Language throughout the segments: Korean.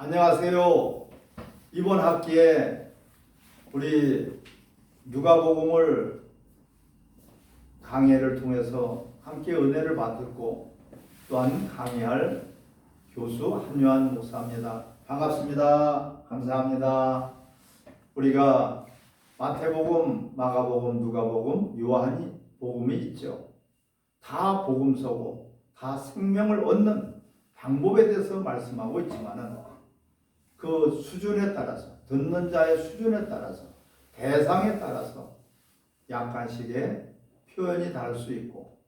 안녕하세요. 이번 학기에 우리 누가복음을 강해를 통해서 함께 은혜를 받고 또한 강해할 교수 한요한 목사입니다. 반갑습니다. 감사합니다. 우리가 마태복음, 마가복음, 누가복음, 요한복음이 있죠. 다 복음서고 다 생명을 얻는 방법에 대해서 말씀하고 있지만은 그 수준에 따라서, 듣는 자의 수준에 따라서, 대상에 따라서 약간씩의 표현이 다를 수 있고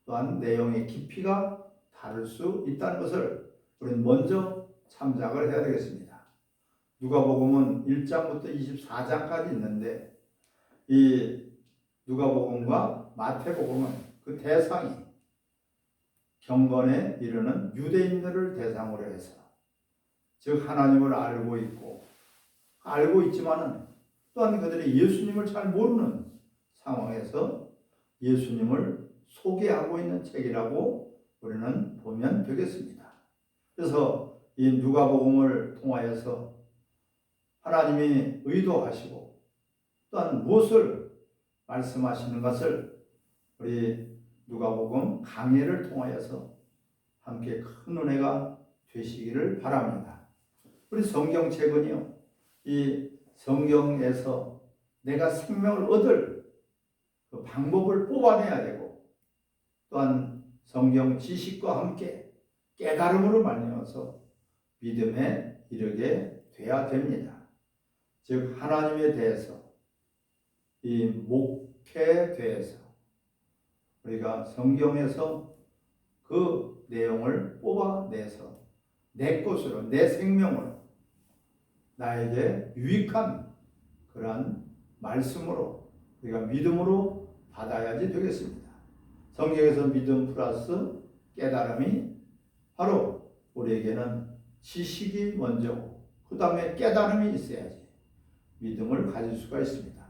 또한 내용의 깊이가 다를 수 있다는 것을 우리는 먼저 참작을 해야 되겠습니다. 누가복음은 1장부터 24장까지 있는데 이 누가복음과 마태복음은 그 대상이 경건에 이르는 유대인들을 대상으로 해서, 즉 하나님을 알고 있고 알고 있지만은 또한 그들이 예수님을 잘 모르는 상황에서 예수님을 소개하고 있는 책이라고 우리는 보면 되겠습니다. 그래서 이 누가복음을 통하여서 하나님이 의도하시고 또한 무엇을 말씀하시는 것을 우리 누가복음 강해를 통하여서 함께 큰 은혜가 되시기를 바랍니다. 우리 성경책은요, 이 성경에서 내가 생명을 얻을 그 방법을 뽑아내야 되고 또한 성경 지식과 함께 깨달음으로 말미암아서 믿음에 이르게 돼야 됩니다. 즉 하나님에 대해서, 이 목회에 대해서 우리가 성경에서 그 내용을 뽑아내서 내 것으로, 내 생명으로 나에게 유익한 그러한 말씀으로 우리가 믿음으로 받아야지 되겠습니다. 성경에서 믿음 플러스 깨달음이 바로 우리에게는 지식이 먼저고 그 다음에 깨달음이 있어야지 믿음을 가질 수가 있습니다.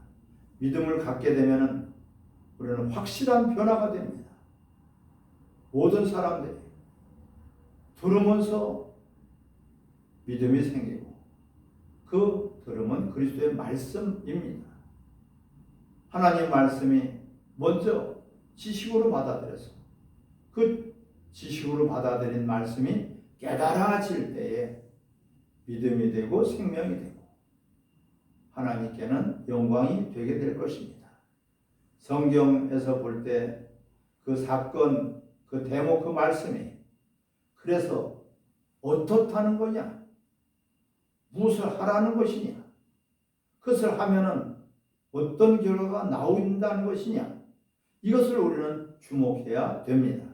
믿음을 갖게 되면 우리는 확실한 변화가 됩니다. 모든 사람들이 들으면서 믿음이 생기고 그 들음은 그리스도의 말씀입니다. 하나님의 말씀이 먼저 지식으로 받아들여서 그 지식으로 받아들인 말씀이 깨달아질 때에 믿음이 되고 생명이 되고 하나님께는 영광이 되게 될 것입니다. 성경에서 볼 때 그 사건, 그 대목, 그 말씀이 그래서 어떻다는 거냐? 무엇을 하라는 것이냐? 그것을 하면은 어떤 결과가 나온다는 것이냐? 이것을 우리는 주목해야 됩니다.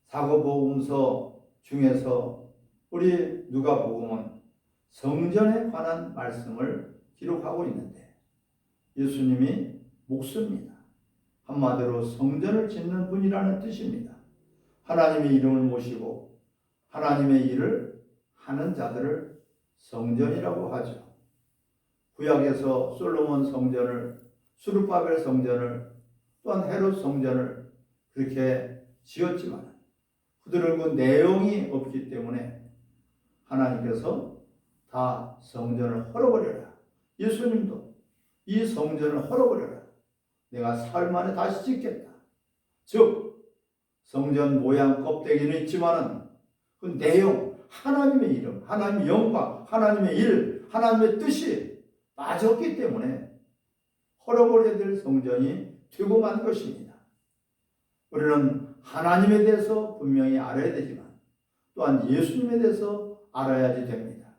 사도복음서 중에서 우리 누가복음은 성전에 관한 말씀을 기록하고 있는데 예수님이 목수입니다. 한마디로 성전을 짓는 분이라는 뜻입니다. 하나님의 이름을 모시고 하나님의 일을 하는 자들을 성전이라고 하죠. 구약에서 솔로몬 성전을, 수르바벨 성전을, 또한 헤롯 성전을 그렇게 지었지만 그들은 그 내용이 없기 때문에 하나님께서 다 성전을 헐어버려라. 예수님도 이 성전을 헐어버려라. 내가 사흘 만에 다시 짓겠다. 즉 성전 모양 껍데기는 있지만은 그 내용, 하나님의 이름, 하나님의 영광, 하나님의 일, 하나님의 뜻이 빠졌기 때문에 헐어버려야 될 성전이 되고 만 것입니다. 우리는 하나님에 대해서 분명히 알아야 되지만 또한 예수님에 대해서 알아야지 됩니다.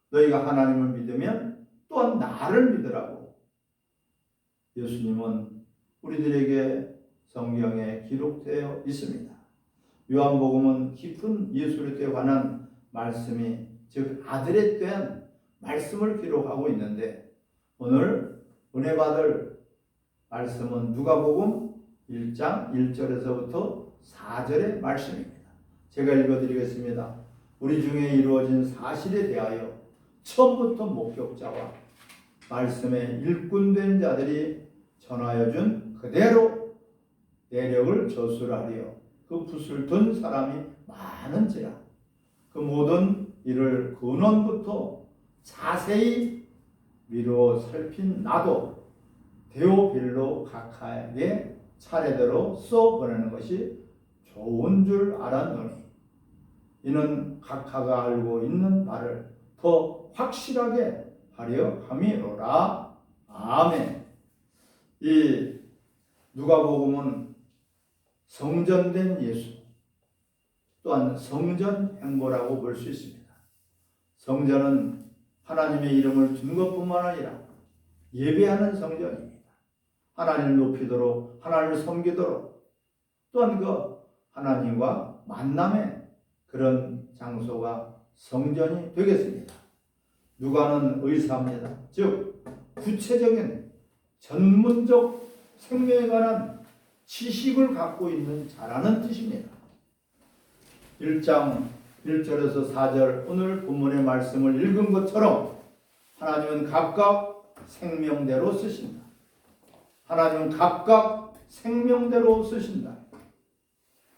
너희가 하나님을 믿으면 또한 나를 믿으라고 예수님은 우리들에게 성경에 기록되어 있습니다. 요한복음은 깊은 예수에 관한 말씀이, 즉 아들에 대한 말씀을 기록하고 있는데 오늘 은혜 받을 말씀은 누가복음 1장 1절에서부터 4절의 말씀입니다. 제가 읽어드리겠습니다. 우리 중에 이루어진 사실에 대하여 처음부터 목격자와 말씀에 일꾼된 자들이 전하여 준 그대로 내력을 저술하려 그 붓을 든 사람이 많은지라 그 모든 일을 근원부터 자세히 미루어 살핀 나도 데오빌로 각하에게 차례대로 써보내는 것이 좋은 줄 알았노니 이는 각하가 알고 있는 바를 더 확실하게 하려 함이로라. 아멘. 이 누가복음은 성전된 예수 또한 성전 행보라고 볼 수 있습니다. 성전은 하나님의 이름을 둔 것뿐만 아니라 예배하는 성전입니다. 하나님을 높이도록 하나님을 섬기도록 또한 그 하나님과 만남의 그런 장소가 성전이 되겠습니다. 누가는 의사입니다. 즉 구체적인 전문적 생명에 관한 지식을 갖고 있는 자라는 뜻입니다. 1장 1절에서 4절 오늘 본문의 말씀을 읽은 것처럼 하나님은 각각 생명대로 쓰신다. 하나님은 각각 생명대로 쓰신다.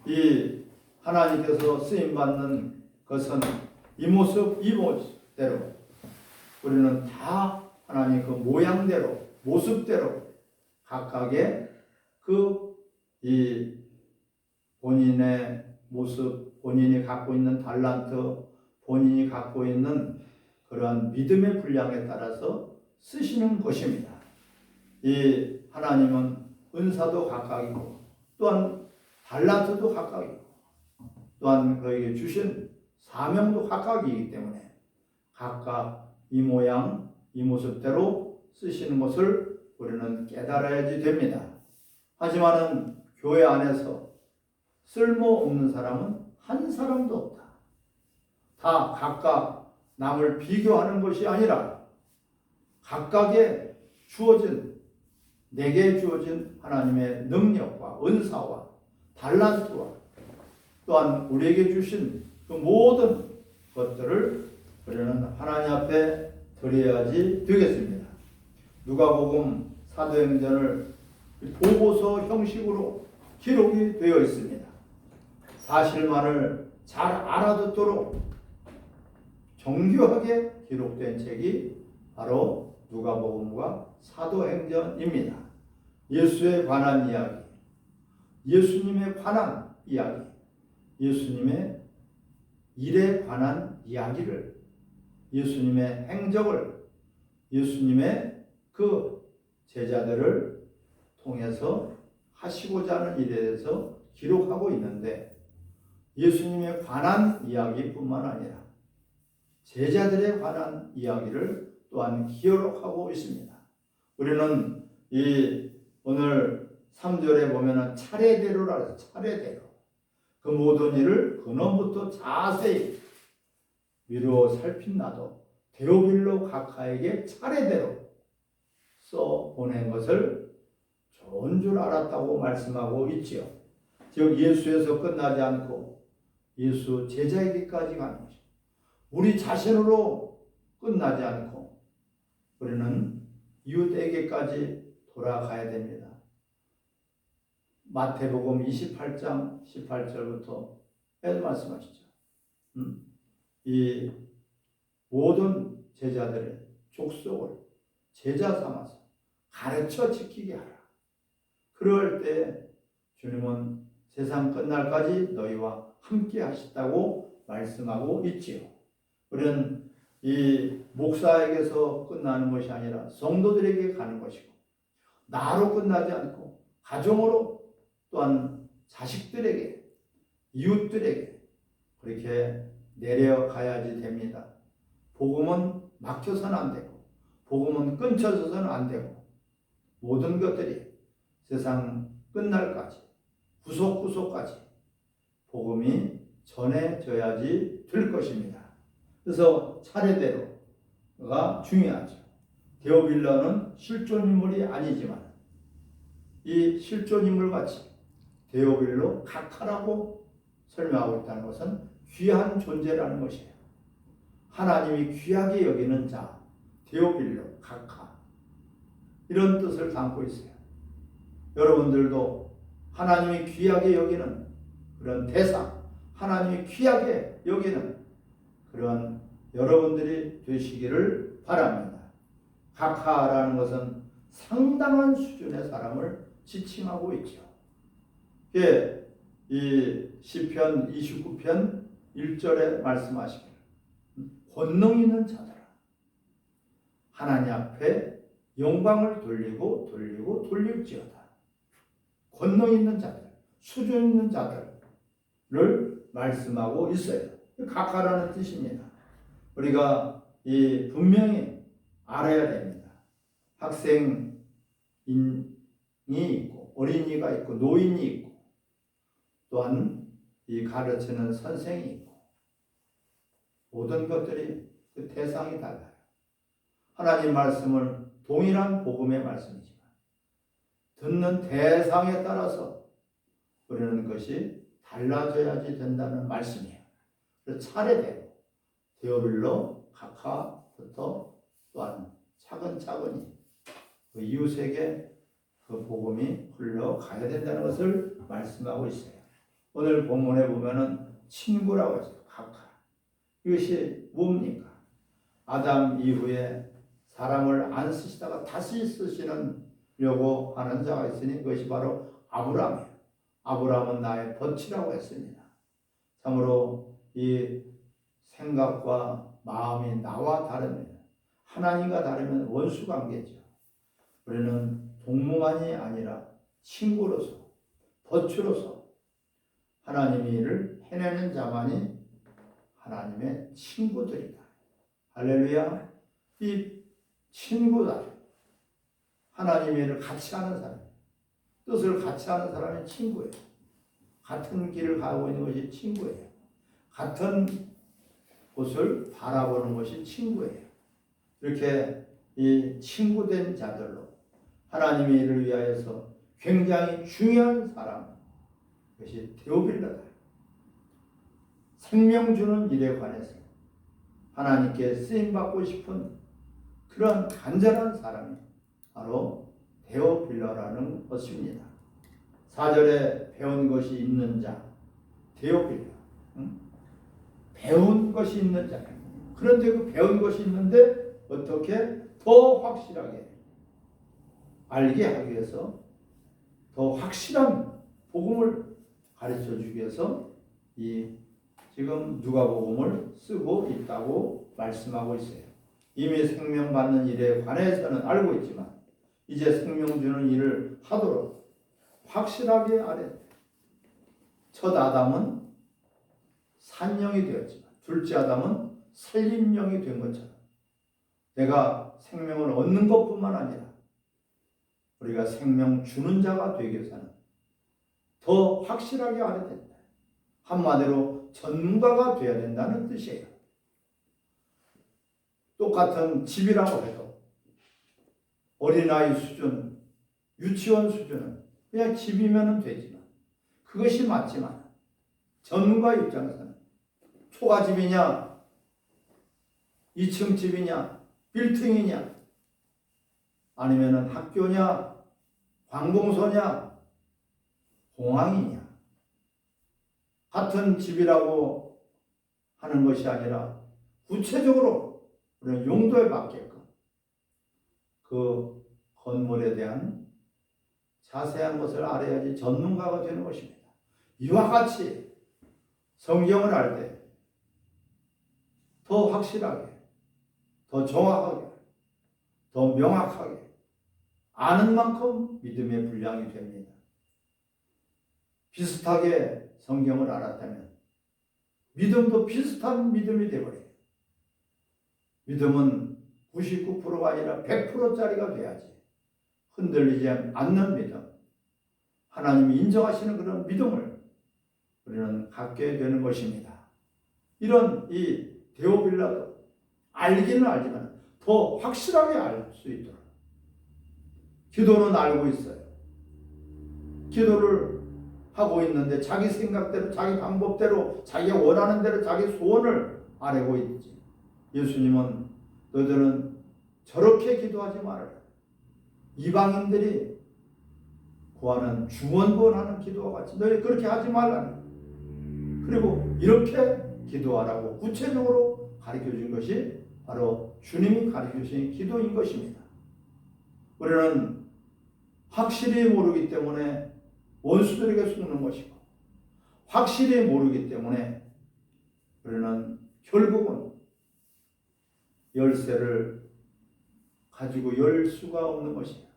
이 하나님께서 쓰임받는 것은 이 모습대로 우리는 다 하나님 그 모양대로 모습대로 각각의 이 본인의 모습, 본인이 갖고 있는 달란트, 본인이 갖고 있는 그러한 믿음의 분량에 따라서 쓰시는 것입니다. 이 하나님은 은사도 각각이고 또한 달란트도 각각이고 또한 그에게 주신 사명도 각각이기 때문에 각각 이 모양, 이 모습대로 쓰시는 것을 우리는 깨달아야지 됩니다. 하지만은 교회 안에서 쓸모없는 사람은 한 사람도 없다. 다 각각 남을 비교하는 것이 아니라 각각의 내게 주어진 하나님의 능력과 은사와 달란트와 또한 우리에게 주신 그 모든 것들을 우리는 하나님 앞에 드려야지 되겠습니다. 누가복음 사도행전을 보고서 형식으로 기록이 되어 있습니다. 사실만을 잘 알아듣도록 정교하게 기록된 책이 바로 누가복음과 사도행전입니다. 예수에 관한 이야기, 예수님에 관한 이야기, 예수님의 일에 관한 이야기를, 예수님의 행적을, 예수님의 그 제자들을 통해서 하시고자 하는 일에 대해서 기록하고 있는데 예수님에 관한 이야기뿐만 아니라 제자들에 관한 이야기를 또한 기록하고 있습니다. 우리는 오늘 3절에 보면은 차례대로라 해서 차례대로 그 모든 일을 근원부터 자세히 미루어 살핀 나도 데오빌로 각하에게 차례대로 써 보낸 것을 좋은 줄 알았다고 말씀하고 있지요. 즉 예수에서 끝나지 않고 예수 제자에게까지 가는 것입니다. 우리 자신으로 끝나지 않고 우리는 이웃에게까지 돌아가야 됩니다. 마태복음 28장 18절부터 말씀하시죠. 이 모든 제자들의 족속을 제자 삼아서 가르쳐 지키게 하라. 그럴 때 주님은 세상 끝날까지 너희와 함께 하시다고 말씀하고 있지요. 우리는 이 목사에게서 끝나는 것이 아니라 성도들에게 가는 것이고 나로 끝나지 않고 가정으로 또한 자식들에게 이웃들에게 그렇게 내려가야지 됩니다. 복음은 막혀서는 안 되고 복음은 끊쳐서는 안 되고 모든 것들이 세상 끝날까지 구속까지 복음이 전해져야지 될 것입니다. 그래서 차례대로가 중요하죠. 데오빌로는 실존인물이 아니지만 이 실존인물같이 데오빌로 각하라고 설명하고 있다는 것은 귀한 존재라는 것이에요. 하나님이 귀하게 여기는 자, 데오빌로, 각하 이런 뜻을 담고 있어요. 여러분들도 하나님이 귀하게 여기는 그런 대상, 하나님이 귀하게 여기는 그런 여러분들이 되시기를 바랍니다. 각하라는 것은 상당한 수준의 사람을 지칭하고 있죠. 예, 이 시편 29편 1절에 말씀하시길 권능 있는 자들아 하나님 앞에 영광을 돌릴지어다. 권능 있는 자들, 수준 있는 자들을 말씀하고 있어요. 각하라는 뜻입니다. 우리가 분명히 알아야 됩니다. 학생이 있고 어린이가 있고 노인이 있고 또한 이 가르치는 선생이 있고 모든 것들이 그 대상이 달라요. 하나님 말씀을 동일한 복음의 말씀이지만 듣는 대상에 따라서 우리는 것이 달라져야지 된다는 말씀이에요. 그래서 차례대로 데어빌러 각하부터 또한 차근차근히 그 이웃에게 그 복음이 흘러가야 된다는 것을 말씀하고 있어요. 오늘 본문에 보면은 친구라고 하죠. 각하. 이것이 뭡니까? 아담 이후에 사람을 안 쓰시다가 다시 쓰시려고 하는 자가 있으니 그것이 바로 아브라함이에요. 아브라함은 나의 덫이라고 했습니다. 참으로 이 생각과 마음이 나와 다릅니다. 하나님과 다르면 원수 관계죠. 우리는 동무만이 아니라 친구로서, 덫으로서 하나님의 일을 해내는 자만이 하나님의 친구들이다. 할렐루야. 이 친구다. 하나님의 일을 같이 하는 사람, 뜻을 같이 하는 사람이 친구예요. 같은 길을 가고 있는 것이 친구예요. 같은 곳을 바라보는 것이 친구예요. 이렇게 이 친구된 자들로 하나님의 일을 위하여서 굉장히 중요한 사람, 그것이 데오빌라다. 생명 주는 일에 관해서 하나님께 쓰임받고 싶은 그런 간절한 사람이 바로 데오빌라라는 것입니다. 4절에 배운 것이 있는 자, 데오빌라. 배운 것이 있는 자. 그런데 그 배운 것이 있는데 어떻게 더 확실하게 알게 하기 위해서 더 확실한 복음을 가르쳐 주기 위해서 이 지금 누가복음을 쓰고 있다고 말씀하고 있어요. 이미 생명 받는 일에 관해서는 알고 있지만 이제 생명 주는 일을 하도록 확실하게 알아야 돼요. 첫 아담은 산영이 되었지만 둘째 아담은 살림령이 된 것처럼 내가 생명을 얻는 것뿐만 아니라 우리가 생명 주는 자가 되기 위해서는 더 확실하게 알아야 된다. 한마디로 전문가가 되어야 된다는 뜻이에요. 똑같은 집이라고 해도 어린아이 수준, 유치원 수준은 그냥 집이면 되지만 그것이 맞지만 전문가 입장에서는 초가집이냐 2층 집이냐 빌딩이냐 아니면 학교냐 관공서냐 공항이냐 같은 집이라고 하는 것이 아니라 구체적으로 우리는 용도에 맞게끔 그 건물에 대한 자세한 것을 알아야지 전문가가 되는 것입니다. 이와 같이 성경을 알 때 더 확실하게, 더 정확하게, 더 명확하게 아는 만큼 믿음의 분량이 됩니다. 비슷하게 성경을 알았다면 믿음도 비슷한 믿음이 되어버려요. 믿음은 99%가 아니라 100%짜리가 돼야지 흔들리지 않는 믿음, 하나님이 인정하시는 그런 믿음을 우리는 갖게 되는 것입니다. 이런 이 데오빌라도 알기는 알지만 더 확실하게 알 수 있도록 기도는 알고 있어요. 기도를 하고 있는데 자기 생각대로 자기 방법대로 자기가 원하는 대로 자기 소원을 아뢰고 있지. 예수님은 너희들은 저렇게 기도하지 말아라. 이방인들이 구하는 중언부언하는 기도와 같이 너희 그렇게 하지 말라는. 그리고 이렇게 기도하라고 구체적으로 가르쳐 준 것이 바로 주님이 가르쳐주신 기도인 것입니다. 우리는 확실히 모르기 때문에 원수들에게 속는 것이고, 확실히 모르기 때문에 우리는 결국은 열쇠를 가지고 열 수가 없는 것이야.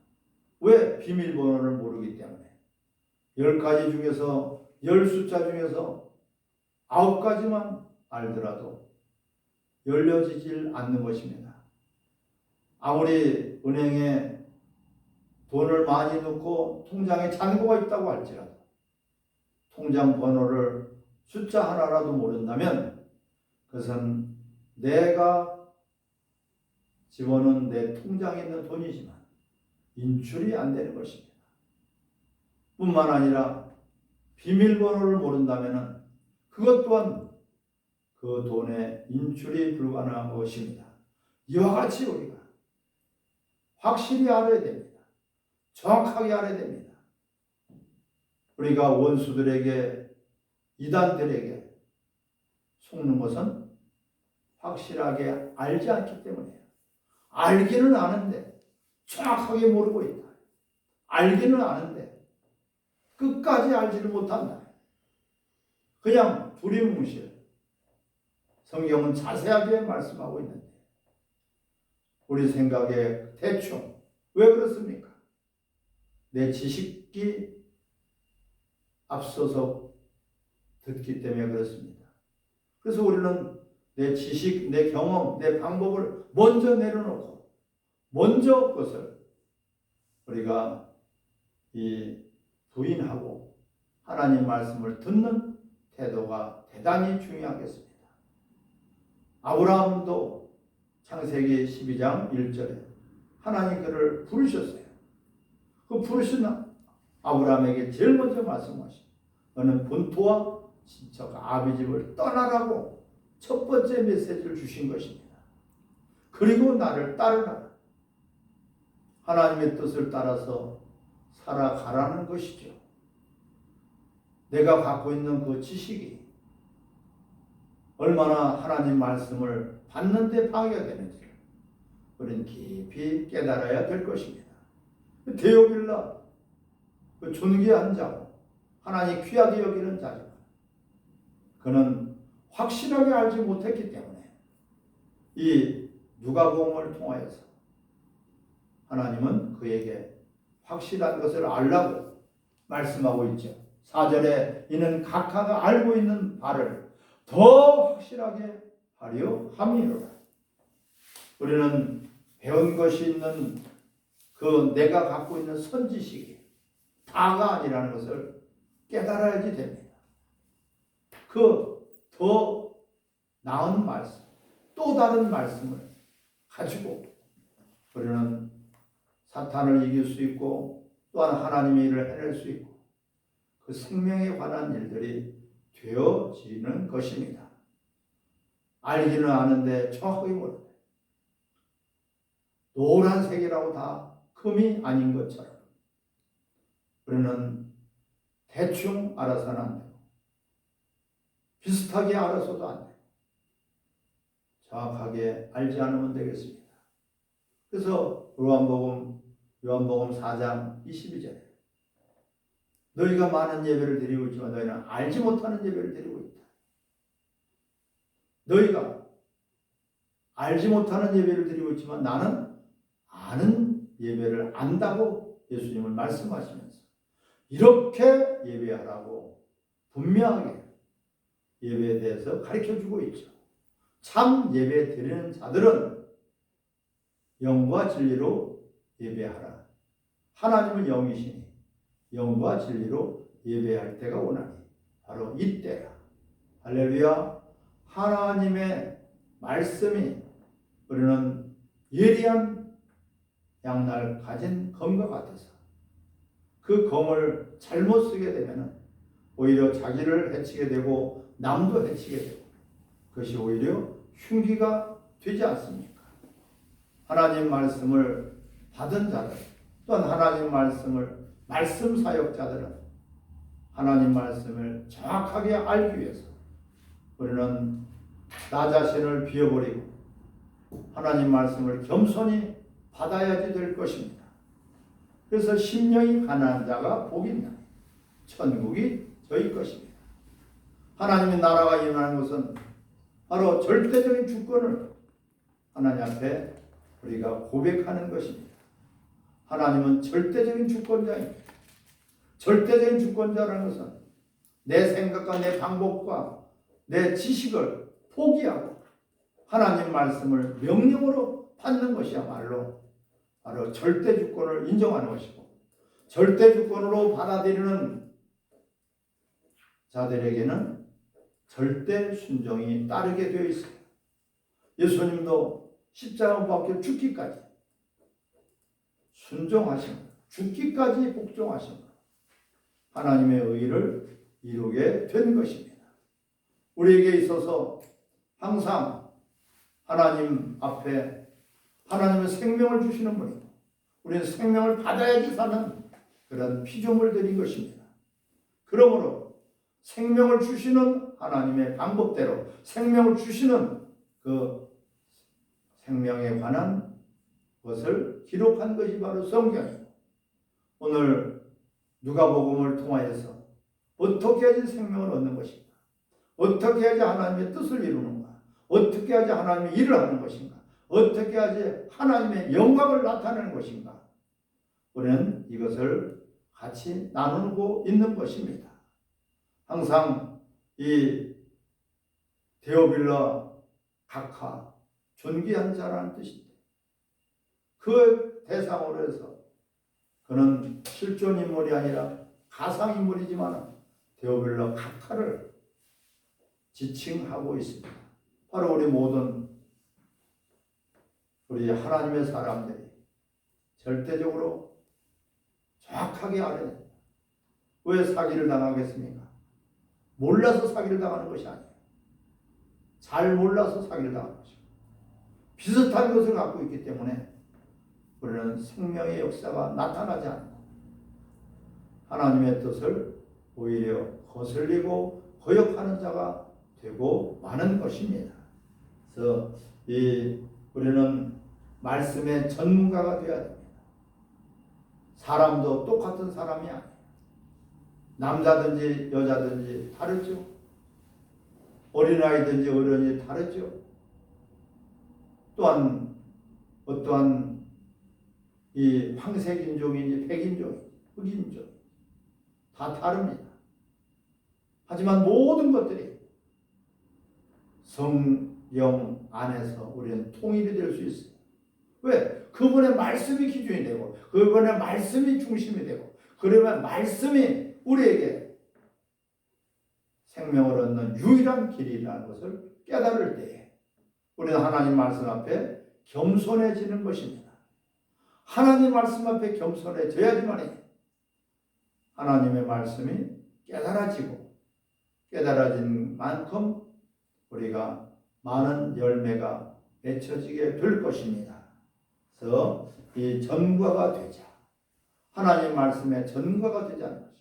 왜? 비밀번호를 모르기 때문에. 10가지 중에서 10숫자 중에서 9가지만 알더라도 열려지질 않는 것입니다. 아무리 은행에 돈을 많이 넣고 통장에 잔고가 있다고 할지라도 통장 번호를 숫자 하나라도 모른다면 그것은 내가 집어넣은 내 통장에 있는 돈이지만 인출이 안 되는 것입니다. 뿐만 아니라 비밀번호를 모른다면 그것 또한 그 돈의 인출이 불가능한 것입니다. 이와 같이 우리가 확실히 알아야 됩니다. 정확하게 알아야 됩니다. 우리가 원수들에게, 이단들에게 속는 것은 확실하게 알지 않기 때문이에요. 알기는 아는데 정확하게 모르고 있다. 알기는 아는데 끝까지 알지를 못한다. 그냥 두리뭉실. 성경은 자세하게 말씀하고 있는데 우리 생각에 대충. 왜 그렇습니까? 내 지식이 앞서서 듣기 때문에 그렇습니다. 그래서 우리는 내 지식, 내 경험, 내 방법을 먼저 내려놓고 먼저 그것을 우리가 부인하고 하나님 말씀을 듣는 태도가 대단히 중요하겠습니다. 아브라함도 창세기 12장 1절에 하나님 그를 부르셨어요. 그 부르신 아브라함에게 제일 먼저 말씀하시고 너는 본토와 친척 아비 집을 떠나라고 첫 번째 메시지를 주신 것입니다. 그리고 나를 따르라. 하나님의 뜻을 따라서 살아가라는 것이죠. 내가 갖고 있는 그 지식이 얼마나 하나님 말씀을 받는 데 방해가 되는지를 우리는 깊이 깨달아야 될 것입니다. 데오빌라, 그 존귀한 자고 하나님 귀하게 여기는 자지만 그는 확실하게 알지 못했기 때문에 이 누가복음을 통하여서 하나님은 그에게 확실한 것을 알라고 말씀하고 있죠. 4절에 이는 각하가 알고 있는 바를 더 확실하게 하려 함이로라. 우리는 배운 것이 있는 그 내가 갖고 있는 선지식이 다가 아니라는 것을 깨달아야지 됩니다. 그 더 나은 말씀, 또 다른 말씀을 가지고 우리는 사탄을 이길 수 있고 또한 하나님의 일을 해낼 수 있고 그 생명에 관한 일들이 되어지는 것입니다. 알기는 아는데 정확하게 모르네. 노란색이라고 다 금이 아닌 것처럼 우리는 대충 알아서는 안 되고 비슷하게 알아서도 안 되고 정확하게 알지 않으면 되겠습니다. 그래서 요한복음 4장 22절에 너희가 많은 예배를 드리고 있지만 너희는 알지 못하는 예배를 드리고 있다. 너희가 알지 못하는 예배를 드리고 있지만 나는 아는 예배를 안다고 예수님을 말씀하시면서 이렇게 예배하라고 분명하게 예배에 대해서 가르쳐주고 있죠. 참 예배 드리는 자들은 영과 진리로 예배하라. 하나님은 영이시니 영과 진리로 예배할 때가 오나니 바로 이때라. 할렐루야. 하나님의 말씀이 우리는 예리한 양날 가진 검과 같아서 그 검을 잘못 쓰게 되면 오히려 자기를 해치게 되고 남도 해치게 되고 그것이 오히려 흉기가 되지 않습니까? 하나님 말씀을 받은 자들 또한 하나님 말씀을 말씀 사역자들은 하나님 말씀을 정확하게 알기 위해서 우리는 나 자신을 비워버리고 하나님 말씀을 겸손히 받아야지 될 것입니다. 그래서 심령이 가난한 자가 복이 있나 천국이 저희 것입니다. 하나님의 나라가 임하는 것은 바로 절대적인 주권을 하나님 앞에 우리가 고백하는 것입니다. 하나님은 절대적인 주권자입니다. 절대적인 주권자라는 것은 내 생각과 내 방법과 내 지식을 포기하고 하나님 말씀을 명령으로 받는 것이야말로 바로 절대 주권을 인정하는 것이고, 절대 주권으로 받아들이는 자들에게는 절대 순종이 따르게 되어 있어요. 예수님도 십자가 못 박혀 죽기까지 순종하신, 죽기까지 복종하신 하나님의 의를 이루게 된 것입니다. 우리에게 있어서 항상 하나님 앞에 하나님의 생명을 주시는 분이고 우리는 생명을 받아야지 사는 그런 피조물들인 것입니다. 그러므로 생명을 주시는 하나님의 방법대로 생명을 주시는 그 생명에 관한 것을 기록한 것이 바로 성경이고, 오늘 누가복음을 통하여서 어떻게 해야지 생명을 얻는 것인가, 어떻게 해야지 하나님의 뜻을 이루는가, 어떻게 해야지 하나님의 일을 하는 것인가, 어떻게 해야지 하나님의 영광을 나타내는 것인가, 우리는 이것을 같이 나누고 있는 것입니다. 항상 이 데오빌라 각하, 존귀한 자라는 뜻인데 그 대상으로 해서 그는 실존 인물이 아니라 가상 인물이지만 데오빌라 각하를 지칭하고 있습니다. 바로 우리 모든 우리 하나님의 사람들이 절대적으로 정확하게 알아야 됩니다. 왜 사기를 당하겠습니까? 몰라서 사기를 당하는 것이 아니에요. 잘 몰라서 사기를 당하는 것입니다. 비슷한 것을 갖고 있기 때문에 우리는 생명의 역사가 나타나지 않고 하나님의 뜻을 오히려 거슬리고 거역하는 자가 되고 마는 것입니다. 그래서 우리는 말씀의 전문가가 되어야 됩니다. 사람도 똑같은 사람이 아니에요. 남자든지 여자든지 다르죠. 어린아이든지 어른이 다르죠. 또한 어떠한 이 황색인종인지 백인종, 흑인종 다 다릅니다. 하지만 모든 것들이 성령 안에서 우리는 통일이 될 수 있어요. 왜? 그분의 말씀이 기준이 되고 그분의 말씀이 중심이 되고 그러면 말씀이 우리에게 생명을 얻는 유일한 길이라는 것을 깨달을 때에 우리는 하나님 말씀 앞에 겸손해지는 것입니다. 하나님 말씀 앞에 겸손해져야지만 하나님의 말씀이 깨달아지고 깨달아진 만큼 우리가 많은 열매가 맺혀지게 될 것입니다. 그래서 이 전과가 되자, 하나님 말씀의 전과가 되자는 것입니다.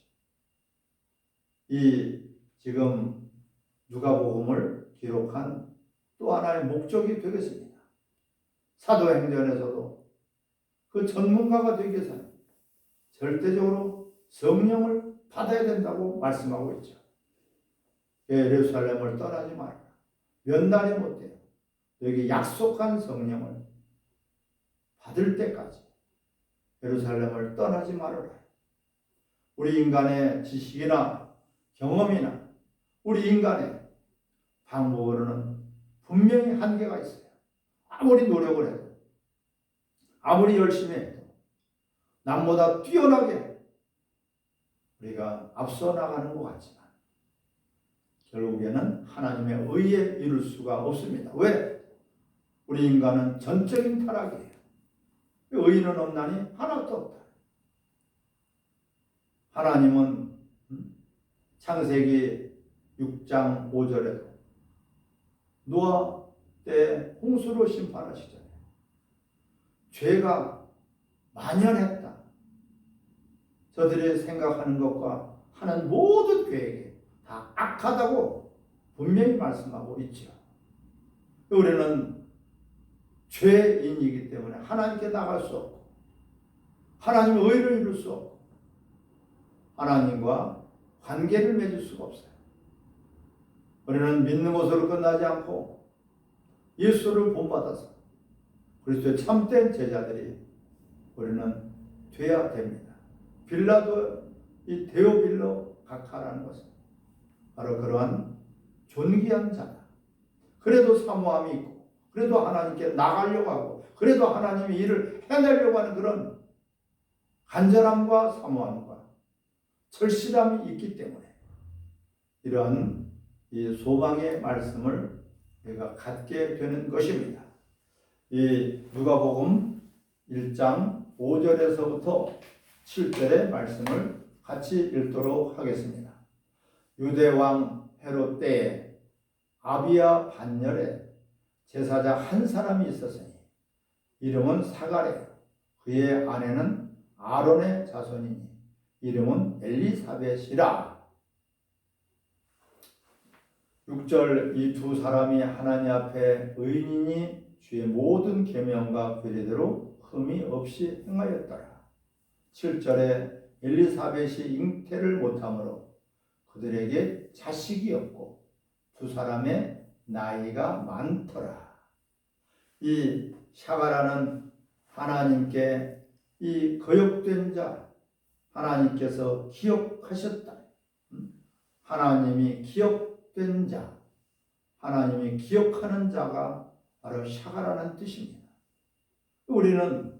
이 지금 누가복음을 기록한 또 하나의 목적이 되겠습니다. 사도행전에서도 그 전문가가 되기 위해서는 절대적으로 성령을 받아야 된다고 말씀하고 있죠. 예루살렘을 떠나지 말라. 몇 날이 못 돼요. 여기 약속한 성령을 받을 때까지 예루살렘을 떠나지 말아라. 우리 인간의 지식이나 경험이나 우리 인간의 방법으로는 분명히 한계가 있어요. 아무리 노력을 해도 아무리 열심히 해도 남보다 뛰어나게 우리가 앞서 나가는 것 같지만 결국에는 하나님의 의에 이룰 수가 없습니다. 왜? 우리 인간은 전적인 타락이에요. 의인은 없나니 하나도 없다. 하나님은 창세기 6장 5절에도 노아 때 홍수로 심판하시잖아요. 죄가 만연했다. 저들이 생각하는 것과 하는 모든 계획이 다 악하다고 분명히 말씀하고 있죠. 우리는 죄인이기 때문에 하나님께 나갈 수 없고 하나님의 의를 이룰 수 없고 하나님과 관계를 맺을 수가 없어요. 우리는 믿는 것으로 끝나지 않고 예수를 본받아서 그리스도의 참된 제자들이 우리는 돼야 됩니다. 빌라도 이 데오빌로 각하라는 것은 바로 그러한 존귀한 자다. 그래도 사모함이 있고 그래도 하나님께 나가려고 하고 그래도 하나님이 일을 해내려고 하는 그런 간절함과 사모함과 절실함이 있기 때문에 이러한 이 소망의 말씀을 우리가 갖게 되는 것입니다. 이 누가복음 1장 5절에서부터 7절의 말씀을 같이 읽도록 하겠습니다. 유대왕 헤롯 때에 아비야 반열에 제사장 한 사람이 있었으니 이름은 사가랴. 그의 아내는 아론의 자손이니 이름은 엘리사벳이라. 6절 이 두 사람이 하나님 앞에 의인이니 주의 모든 계명과 규례대로 흠이 없이 행하였더라. 7절에 엘리사벳이 잉태를 못하므로 그들에게 자식이 없고 두 사람의 나이가 많더라. 이 샤가라는 하나님께 이 거역된 자 하나님께서 기억하셨다. 하나님이 기억된 자, 하나님이 기억하는 자가 바로 샤가라는 뜻입니다. 우리는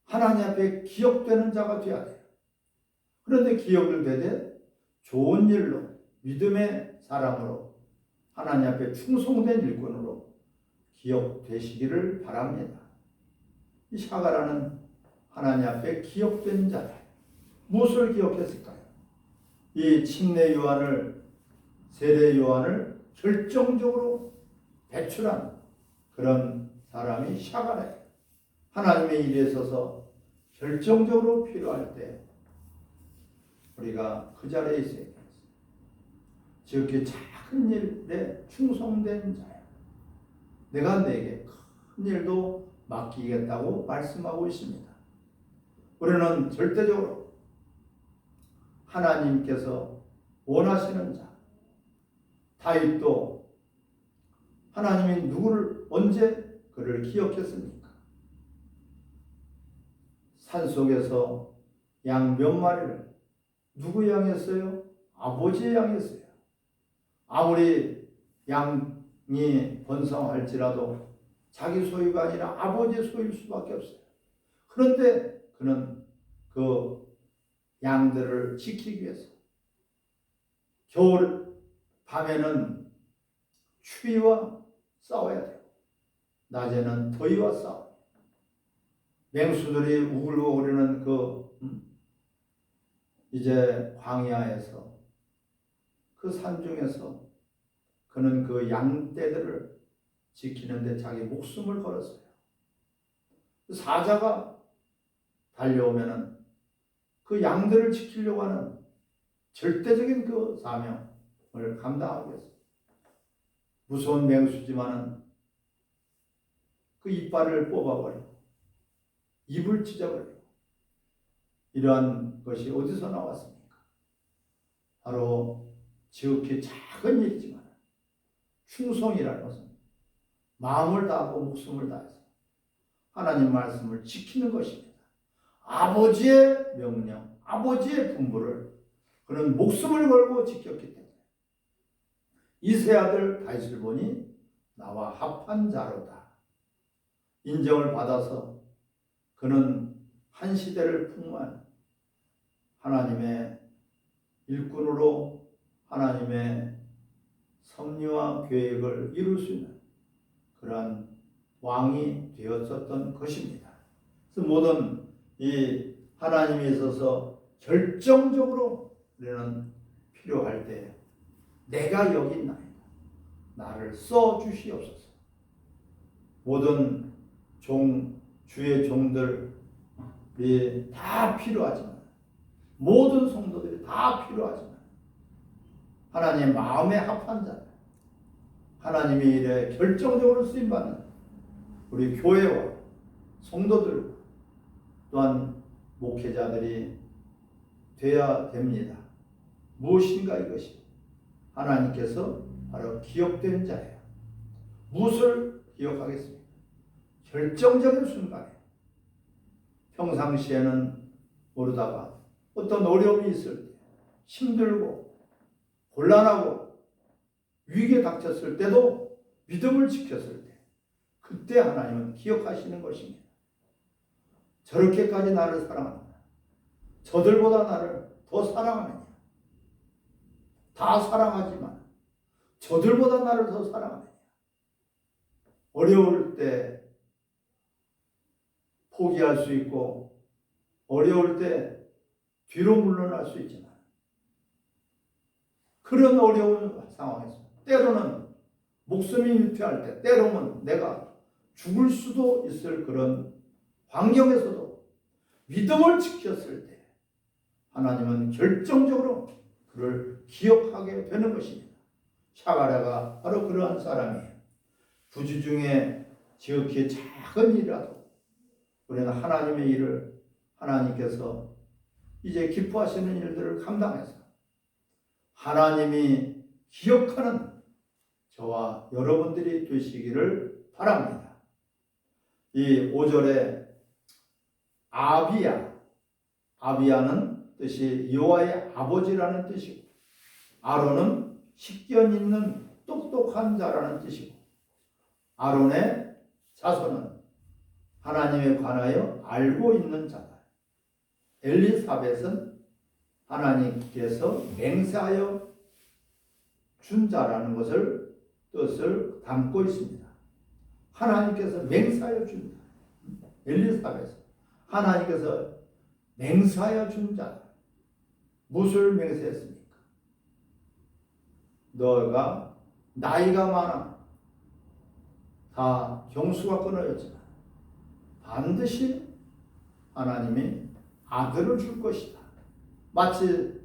하나님 앞에 기억되는 자가 되어야 돼요. 그런데 기억을 되되 좋은 일로 믿음의 사람으로 하나님 앞에 충성된 일꾼으로 기억되시기를 바랍니다. 이 샤가라는 하나님 앞에 기억된 자다. 무엇을 기억했을까요? 이 침례 요한을 세례 요한을 결정적으로 배출한 그런 사람이 샤가라예요. 하나님의 일에 있어서 결정적으로 필요할 때 우리가 그 자리에 있어야 되겠어요. 지극히 작은 일에 충성된 자야. 내가 내게 큰 일도 맡기겠다고 말씀하고 있습니다. 우리는 절대적으로 하나님께서 원하시는 자, 다윗도 하나님이 누구를 언제 그를 기억했습니까? 산속에서 양 몇 마리를 누구 양했어요? 아버지의 양했어요. 아무리 양이 번성할지라도 자기 소유가 아니라 아버지의 소유일 수밖에 없어요. 그런데 그는 그 양들을 지키기 위해서 겨울 밤에는 추위와 싸워야 돼요. 낮에는 더위와 싸워요. 맹수들이 우글우글거리는 이제 광야에서 그 산중에서 그는 그 양떼들을 지키는데 자기 목숨을 걸었어요. 사자가 달려오면은 그 양들을 지키려고 하는 절대적인 그 사명을 감당하고 있어요. 무서운 맹수지만은 그 이빨을 뽑아버리고 입을 찢어버리고 이러한 것이 어디서 나왔습니까? 바로 지극히 작은 일이지만 충성이라는 것은 마음을 다하고 목숨을 다해서 하나님 말씀을 지키는 것입니다. 아버지의 명령, 아버지의 분부를 그는 목숨을 걸고 지켰기 때문에 이세 아들 다윗을 보니 나와 합한 자로다. 인정을 받아서 그는 한 시대를 풍부한 하나님의 일꾼으로 하나님의 섭리와 계획을 이룰 수 있는 그러한 왕이 되었었던 것입니다. 그래서 모든 이 하나님에 있어서 결정적으로 우리는 필요할 때 내가 여기 있나이다. 나를 써주시옵소서. 모든 주의 종들이 다 필요하지만 모든 성도들이 다 필요하지만 하나님의 마음에 합한 자 하나님의 일에 결정적으로 쓰임받는 우리 교회와 성도들 또한 목회자들이 되어야 됩니다. 무엇인가 이것이 하나님께서 바로 기억되는 자예요. 무엇을 기억하겠습니까? 결정적인 순간에 평상시에는 모르다가 어떤 어려움이 있을 때 힘들고 곤란하고 위기에 닥쳤을 때도 믿음을 지켰을 때 그때 하나님은 기억하시는 것입니다. 저렇게까지 나를 사랑하느냐, 저들보다 나를 더 사랑하느냐, 다 사랑하지만 저들보다 나를 더 사랑하느냐. 어려울 때 포기할 수 있고 어려울 때 뒤로 물러날 수 있지만 그런 어려운 상황에서 때로는 목숨이 위태할 때, 때로는 내가 죽을 수도 있을 그런 환경에서도 믿음을 지켰을 때 하나님은 결정적으로 그를 기억하게 되는 것입니다. 샤가랴가 바로 그러한 사람이에요. 부주 중에 지극히 작은 일이라도 우리는 하나님의 일을 하나님께서 이제 기뻐하시는 일들을 감당해서 하나님이 기억하는 저와 여러분들이 되시기를 바랍니다. 이 5절에 아비야는 뜻이 여호와의 아버지라는 뜻이고 아론은 식견 있는 똑똑한 자라는 뜻이고 아론의 자손은 하나님에 관하여 알고 있는 자다. 엘리사벳은 하나님께서 맹세하여 준 자라는 것을 뜻을 담고 있습니다. 하나님께서 맹세하여 준 자. 엘리사벳은 하나님께서 맹세하여 준 자. 무엇을 맹세했습니까? 너가 나이가 많아 다 경수가 끊어졌지만 반드시 하나님이 아들을 줄 것이다. 마치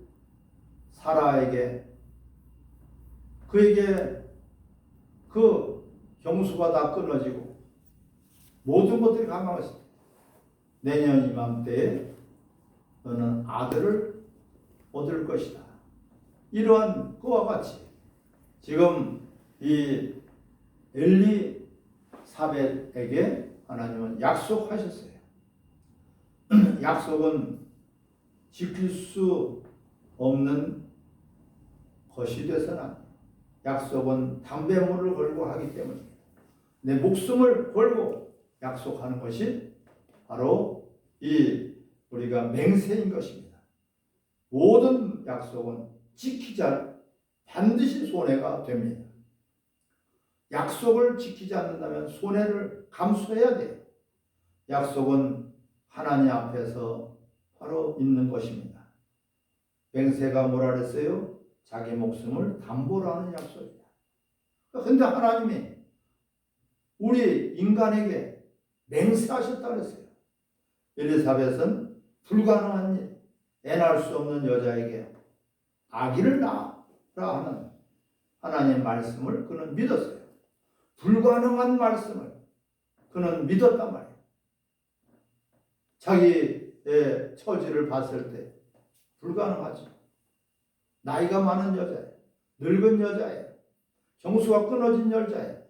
사라에게 그에게 그 경수가 다 끊어지고 모든 것들이 감망했습니다. 내년 이맘때에 너는 아들을 얻을 것이다. 이러한 그와 같이 지금 이 엘리사벳에게 하나님은 약속하셨어요. 약속은 지킬 수 없는 것이 돼서는 안 돼요. 약속은 담배물을 걸고 하기 때문입니다. 내 목숨을 걸고 약속하는 것이 바로 이 우리가 맹세인 것입니다. 모든 약속은 지키자 반드시 손해가 됩니다. 약속을 지키지 않는다면 손해를 감수해야 돼요. 약속은 하나님 앞에서 바로 있는 것입니다. 맹세가 뭐라 그랬어요? 자기 목숨을 담보로 하는 약속이다. 그런데 하나님이 우리 인간에게 맹세하셨다 그랬어요. 엘리사벳은 불가능한 일, 애 낳을 수 없는 여자에게 아기를 낳으라 하는 하나님의 말씀을 그는 믿었어요. 불가능한 말씀을 그는 믿었단 말이에요. 자기의 처지를 봤을 때 불가능하죠. 나이가 많은 여자예요. 늙은 여자예요. 경수가 끊어진 여자예요.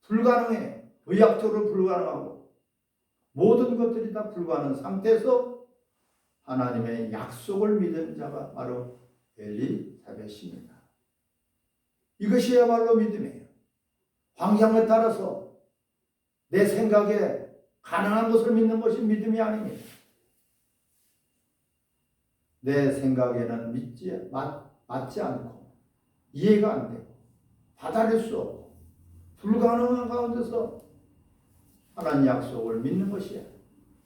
불가능해요. 의학적으로 불가능하고 모든 것들이 다 불가능한 상태에서 하나님의 약속을 믿은 자가 바로 엘리사벳입니다. 이것이야말로 믿음이에요. 환경에 따라서 내 생각에 가능한 것을 믿는 것이 믿음이 아닙니다. 내 생각에는 맞지 않고 이해가 안 되고 받아들일 수 없고 불가능한 가운데서 하나님 약속을 믿는 것이에요.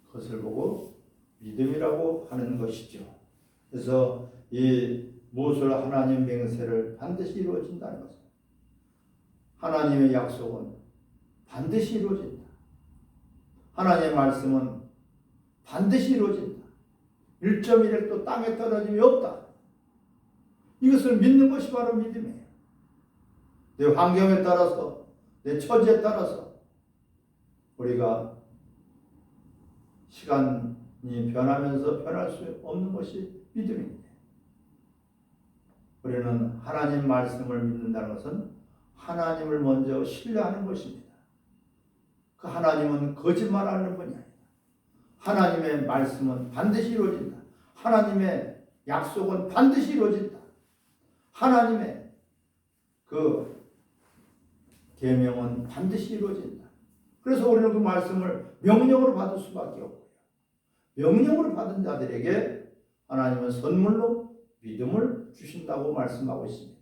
그것을 보고 믿음이라고 하는 것이죠. 그래서 이 무엇을 하나님 맹세를 반드시 이루어진다는 것은 하나님의 약속은 반드시 이루어진다. 하나님의 말씀은 반드시 이루어진다. 1.1획도 땅에 떨어짐이 없다. 이것을 믿는 것이 바로 믿음이에요. 내 환경에 따라서 내 처지에 따라서 우리가 시간이 변하면서 변할 수 없는 것이 믿음입니다. 우리는 하나님 말씀을 믿는다는 것은 하나님을 먼저 신뢰하는 것입니다. 그 하나님은 거짓말하는 분이 아니다. 하나님의 말씀은 반드시 이루어진다. 하나님의 약속은 반드시 이루어진다. 하나님의 그 계명은 반드시 이루어진다. 그래서 우리는 그 말씀을 명령으로 받을 수밖에 없고요. 명령으로 받은 자들에게 하나님은 선물로 믿음을 주신다고 말씀하고 있습니다.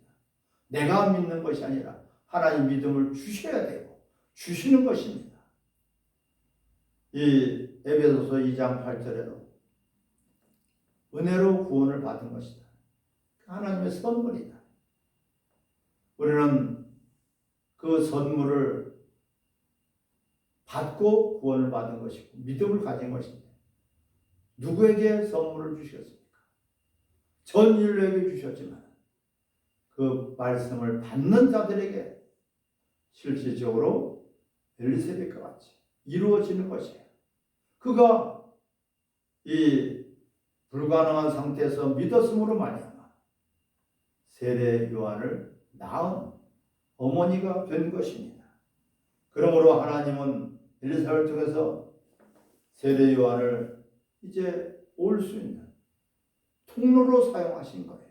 내가 믿는 것이 아니라 하나님 믿음을 주셔야 되고 주시는 것입니다. 이 에베소서 2장 8절에도 은혜로 구원을 받은 것이다. 하나님의 선물이다. 우리는 그 선물을 받고 구원을 받은 것이고 믿음을 가진 것인데 누구에게 선물을 주셨습니까? 전 인류에게 주셨지만 그 말씀을 받는 자들에게 실질적으로 엘리사벳과 같이 이루어지는 것이에요. 그가 이 불가능한 상태에서 믿었음으로 말미암아 세례 요한을 낳은 어머니가 된 것입니다. 그러므로 하나님은 엘리사벳을 통해서 세례 요한을 이제 올 수 있는 통로로 사용하신 거예요.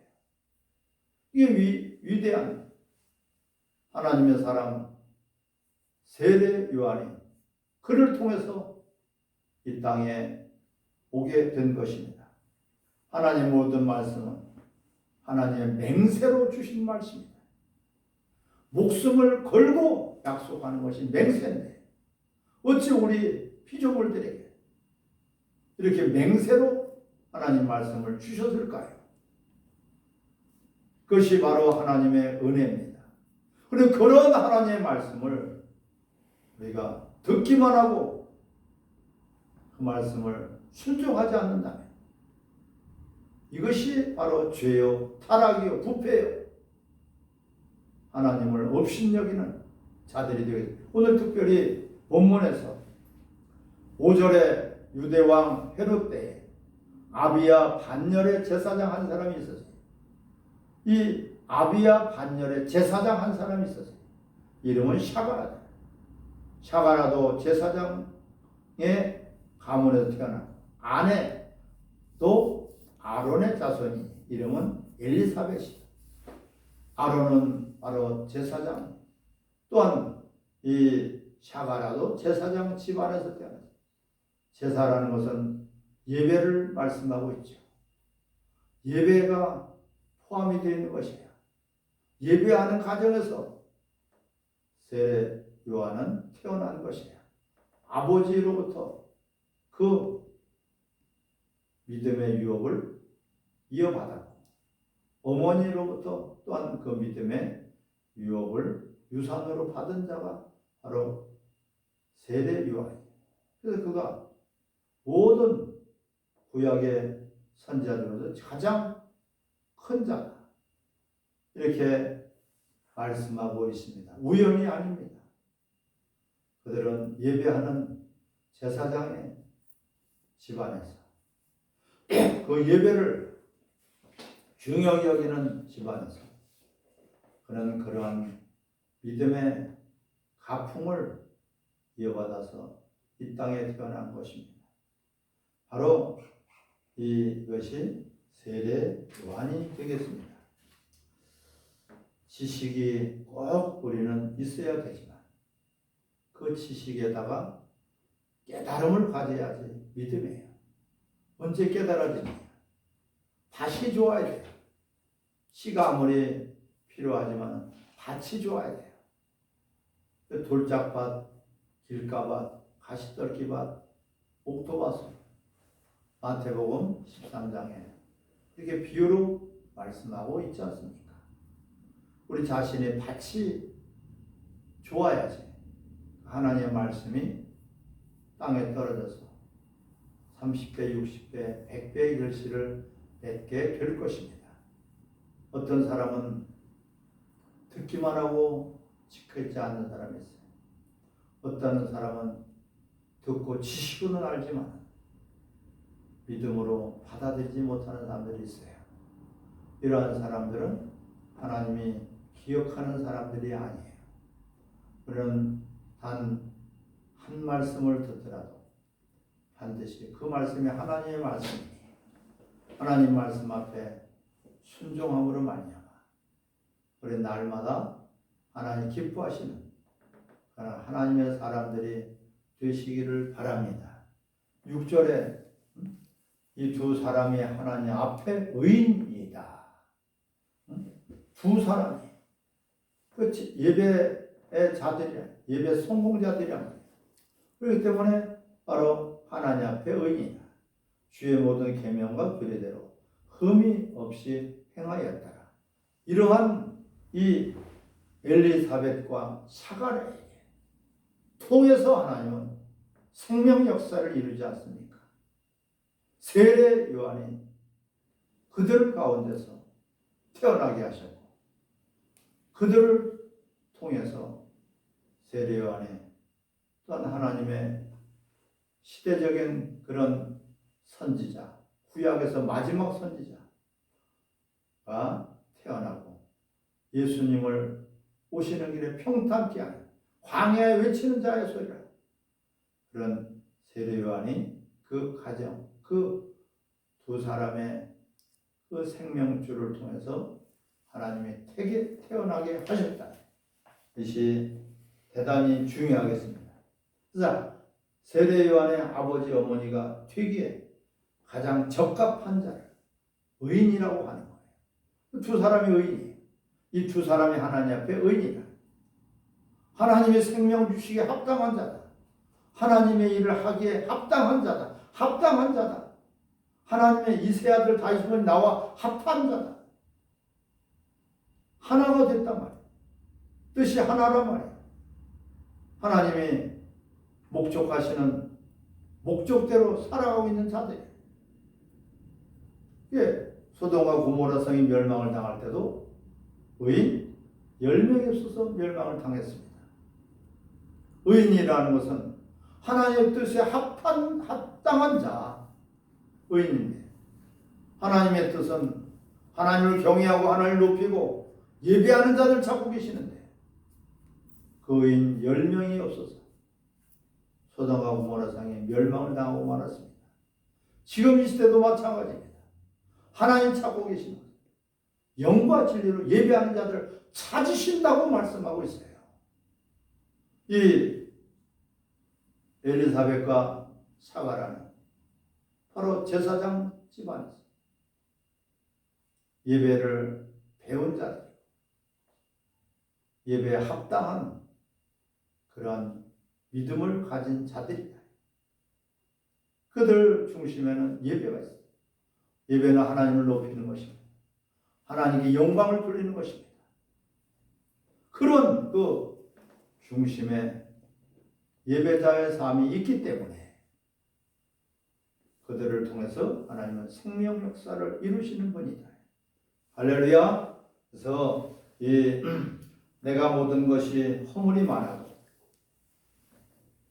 이게 위대한 하나님의 사람 세례 요한이 그를 통해서 이 땅에 오게 된 것입니다. 하나님의 모든 말씀은 하나님의 맹세로 주신 말씀입니다. 목숨을 걸고 약속하는 것이 맹세인데 어찌 우리 피조물들에게 이렇게 맹세로 하나님 말씀을 주셨을까요? 그것이 바로 하나님의 은혜입니다. 그리고 그런 하나님의 말씀을 우리가 듣기만 하고 그 말씀을 순종하지 않는다면 이것이 바로 죄요, 타락이요, 부패요. 하나님을 업신여기는 자들이 되겠습니다. 오늘 특별히 본문에서 5절에 유대왕 헤롯 때에 아비야 반열의 제사장 한 사람이 있었어요. 이 아비야 반열의 제사장 한 사람이 있었어요. 이름은 샤가라다. 샤가라도 제사장의 가문에서 태어난 아내도 아론의 자손이 이름은 엘리사벳이다. 아론은 바로 제사장, 또한 이 샤가라도 제사장 집안에서 태어났어요. 제사라는 것은 예배를 말씀하고 있죠. 예배가 포함이 되어 있는 것이에요. 예배하는 가정에서 세례 요한은 태어난 것이에요. 아버지로부터 그 믿음의 유업을 이어받았고 어머니로부터 또한 그 믿음의 유업을 유산으로 받은 자가 바로 세례 요한이에요. 그래서 그가 모든 구약의 선지자들로서 가장 큰 자다. 이렇게 말씀하고 있습니다. 우연이 아닙니다. 그들은 예배하는 제사장의 집안에서 그 예배를 중요히 여기는 집안에서 그는 그러한 믿음의 가풍을 이어받아서 이 땅에 태어난 것입니다. 바로 이것이 세례 요한이 되겠습니다. 지식이 꼭 우리는 있어야 되지만 그 지식에다가 깨달음을 가져야지 믿음이에요. 언제 깨달아지냐? 밭이 좋아야 돼요. 씨가 아무리 필요하지만 밭이 좋아야 돼요. 돌짝밭, 길가밭, 가시떨기밭, 옥토밭, 마태복음 13장에 이렇게 비유로 말씀하고 있지 않습니까? 우리 자신의 밭이 좋아야지 하나님의 말씀이 땅에 떨어져서 30배, 60배, 100배의 결실을 맺게 될 것입니다. 어떤 사람은 듣기만 하고 지켜있지 않는 사람이 있어요. 어떤 사람은 듣고 지식으로는 알지만 믿음으로 받아들이지 못하는 사람들이 있어요. 이러한 사람들은 하나님이 기억하는 사람들이 아니에요. 우리는 단 한 말씀을 듣더라도 반드시 그 말씀이 하나님의 말씀이니 하나님 말씀 앞에 순종함으로 말미암아 우리 날마다 하나님 기뻐하시는 하나님의 사람들이 되시기를 바랍니다. 6절에 이 두 사람이 하나님 앞에 의인이다. 두 사람이 그렇지 예배의 자들이야. 예배 성공자들이야. 그렇기 때문에 바로 하나님 앞에 의인이다. 주의 모든 계명과 규례대로 흠이 없이 행하였더라. 이러한 이 엘리사벳과 사가랴에게 통해서 하나님은 생명 역사를 이루지 않습니까? 세례 요한이 그들 가운데서 태어나게 하셨고 그들을 통해서 세례 요한의 또한 하나님의 시대적인 그런 선지자, 구약에서 마지막 선지자가 태어나고 예수님을 오시는 길에 평탄케 하는 광야에 외치는 자의 소리라. 그런 세례 요한이 그 가정, 그 두 사람의 그 생명줄을 통해서 하나님의 태어나게 하셨다. 이것이 대단히 중요하겠습니다. 자, 세례 요한의 아버지 어머니가 되기에 가장 적합한 자를 의인이라고 하는 거예요. 두 사람이 의인이에요. 이 두 사람이 하나님 앞에 의인이다. 하나님의 생명 주시기에 합당한 자다. 하나님의 일을 하기에 합당한 자다. 합당한 자다. 하나님의 이 세 아들 다윗이 나와 합한 자다. 하나가 됐단 말이에요. 뜻이 하나란 말이에요. 하나님이 목적하시는 목적대로 살아가고 있는 자들. 예, 소돔과 고모라 성이 멸망을 당할 때도 의인 10명이 없어서 멸망을 당했습니다. 의인이라는 것은 하나님의 뜻에 합당한 자, 의인인데 하나님의 뜻은 하나님을 경외하고 하나님을 높이고 예배하는 자들 찾고 계시는데 그 의인 10명이 없어서 소돔과 고모라 성이 멸망을 당하고 말았습니다. 지금 이 시대도 마찬가지입니다. 하나님 찾고 계시는 것, 영과 진리로 예배하는 자들 찾으신다고 말씀하고 있어요. 이 엘리사벳과 사가라는 바로 제사장 집안에서 예배를 배운 자들, 예배에 합당한 그러한 믿음을 가진 자들이다. 그들 중심에는 예배가 있습니다. 예배는 하나님을 높이는 것입니다. 하나님께 영광을 돌리는 것입니다. 그런 그 중심에 예배자의 삶이 있기 때문에 그들을 통해서 하나님은 생명 역사를 이루시는 분이다. 할렐루야. 그래서 내가 모든 것이 허물이 많아도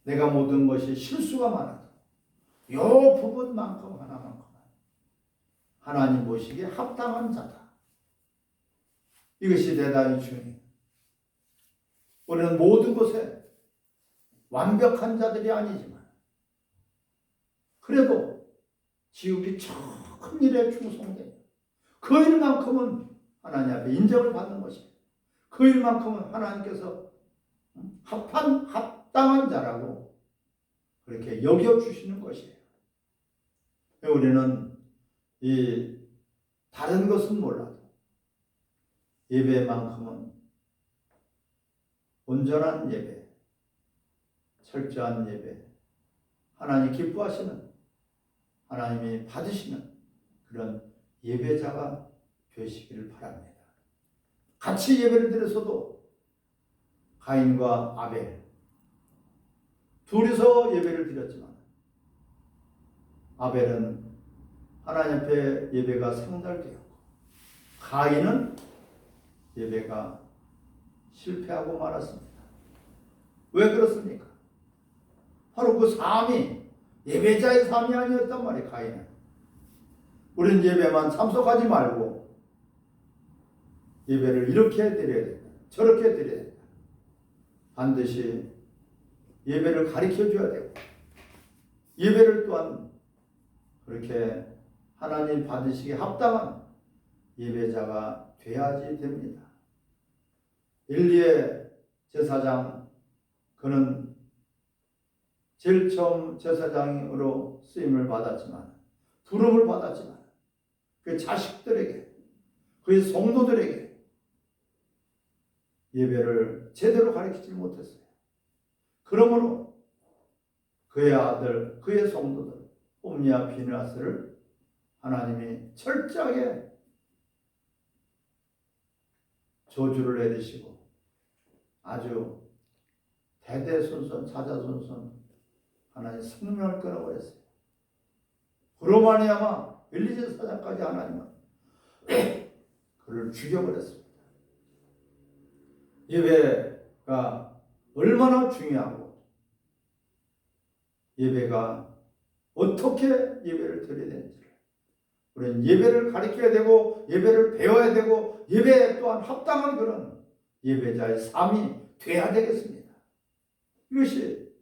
내가 모든 것이 실수가 많아도 이 부분만큼 하나만큼은 하나님 보시기에 합당한 자다. 이것이 대단히 중요해요. 우리는 모든 것에 완벽한 자들이 아니지만 그래도 지극히 큰 일에 충성되고 그 일만큼은 하나님 앞에 인정을 받는 것입니다. 그 일만큼은 하나님께서 합당한 자라고 그렇게 여겨주시는 것이에요. 우리는 이 다른 것은 몰라도 예배만큼은 온전한 예배, 철저한 예배, 하나님 기뻐하시는, 하나님이 받으시는 그런 예배자가 되시기를 바랍니다. 같이 예배를 드려서도 가인과 아벨 둘이서 예배를 드렸지만 아벨은 하나님 앞에 예배가 상달되었고 가인은 예배가 실패하고 말았습니다. 왜 그렇습니까? 바로 그 삶이 예배자의 삶이 아니었단 말이에요. 가인은. 우린 예배만 참석하지 말고 예배를 이렇게 드려야 된다. 저렇게 드려야 된다. 반드시 예배를 가르쳐 줘야 되고 예배를 또한 그렇게 하나님 받으시기에 합당한 예배자가 돼야지 됩니다. 엘리의 제사장, 그는 제일 처음 제사장으로 쓰임을 받았지만, 부름을 받았지만 그 자식들에게, 그의 성도들에게 예배를 제대로 가르치지 못했어요. 그러므로 그의 아들, 그의 성도들 홈리와 비느하스를 하나님이 철저하게 저주를 내리시고 아주 대대손손 사자손손 하나님 생명을 끊어버렸어요. 그로 말미암아 엘리제 사장까지 하나님은 그를 죽여버렸습니다. 예배가 얼마나 중요하고 예배가 어떻게 예배를 드려야 되는지 우리는 예배를 가르쳐야 되고 예배를 배워야 되고 예배에 또한 합당한 그런 예배자의 삶이 돼야 되겠습니다. 이것이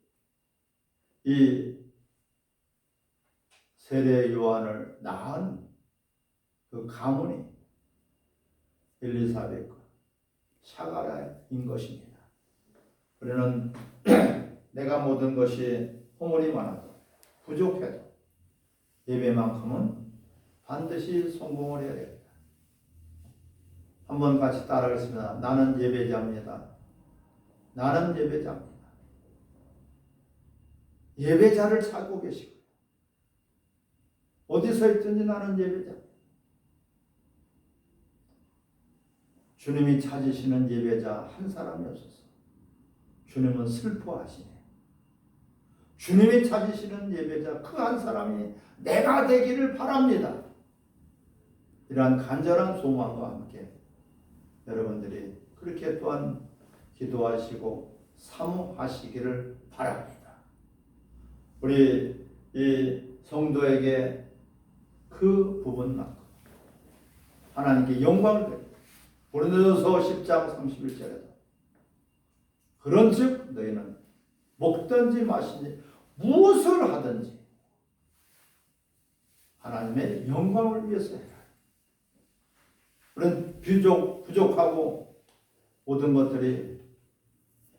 이 세례 요한을 낳은 그 가문이 엘리사벳과 사가랴인 것입니다. 우리는 내가 모든 것이 허물이 많아도 부족해도 예배만큼은 반드시 성공을 해야 됩니다. 한번 같이 따라하겠습니다. 나는 예배자입니다. 나는 예배자입니다. 예배자를 찾고 계시고 어디서 있든지 나는 예배자. 주님이 찾으시는 예배자 한 사람이 없어서 주님은 슬퍼하시네. 주님이 찾으시는 예배자 그 한 사람이 내가 되기를 바랍니다. 이러한 간절한 소망과 함께 여러분들이 그렇게 또한 기도하시고 사모하시기를 바랍니다. 우리 이 성도에게 그 부분만큼 하나님께 영광을 드립니다. 고린도전서 10장 31절에도 그런즉 너희는 먹든지 마시든지 무엇을 하든지 하나님의 영광을 위해서 해라. 우리는 부족하고 모든 것들이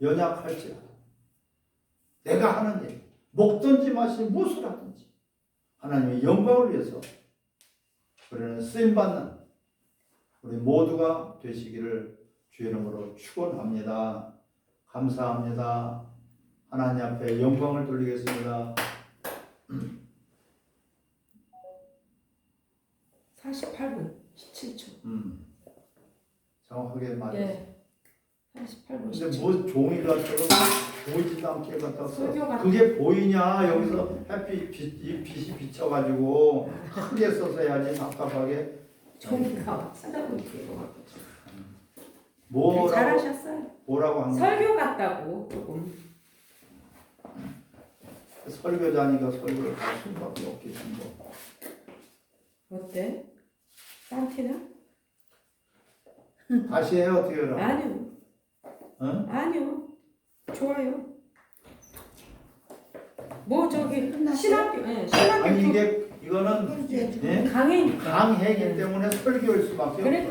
연약할지라도 내가 하는 일, 먹든지 마시든지 무엇을 하든지 하나님의 영광을 위해서 우리는 쓰임받는 우리 모두가 되시기를 주의 이름으로 축원합니다. 감사합니다. 하나님 앞에 영광을 돌리겠습니다. 48분 17초. 정확하게 맞았어요. 예. 48분 근데 17초. 뭐 종이 갖다가 보이지도 않게 갖다 써. 설교 같은 그게 보이냐? 여기서 햇빛 이 빛이 비쳐가지고 크게 써서 해야지 답답하게. 종이가 쓰다 보니까 뭐라고 잘하셨어요. 뭐라고 한 거야? 설교 같다고 조금. 설교자니까 설교를 할 수밖에 없겠지 뭐. 어때? 딴티나? 다시 해요 어떻게 그럼? 아니요. 응? 아니요. 좋아요. 뭐 저기 신학교, 예, 신학교 아니 이게 이거는 예? 강의니까. 강해이기 때문에 설교일 수밖에 그러니까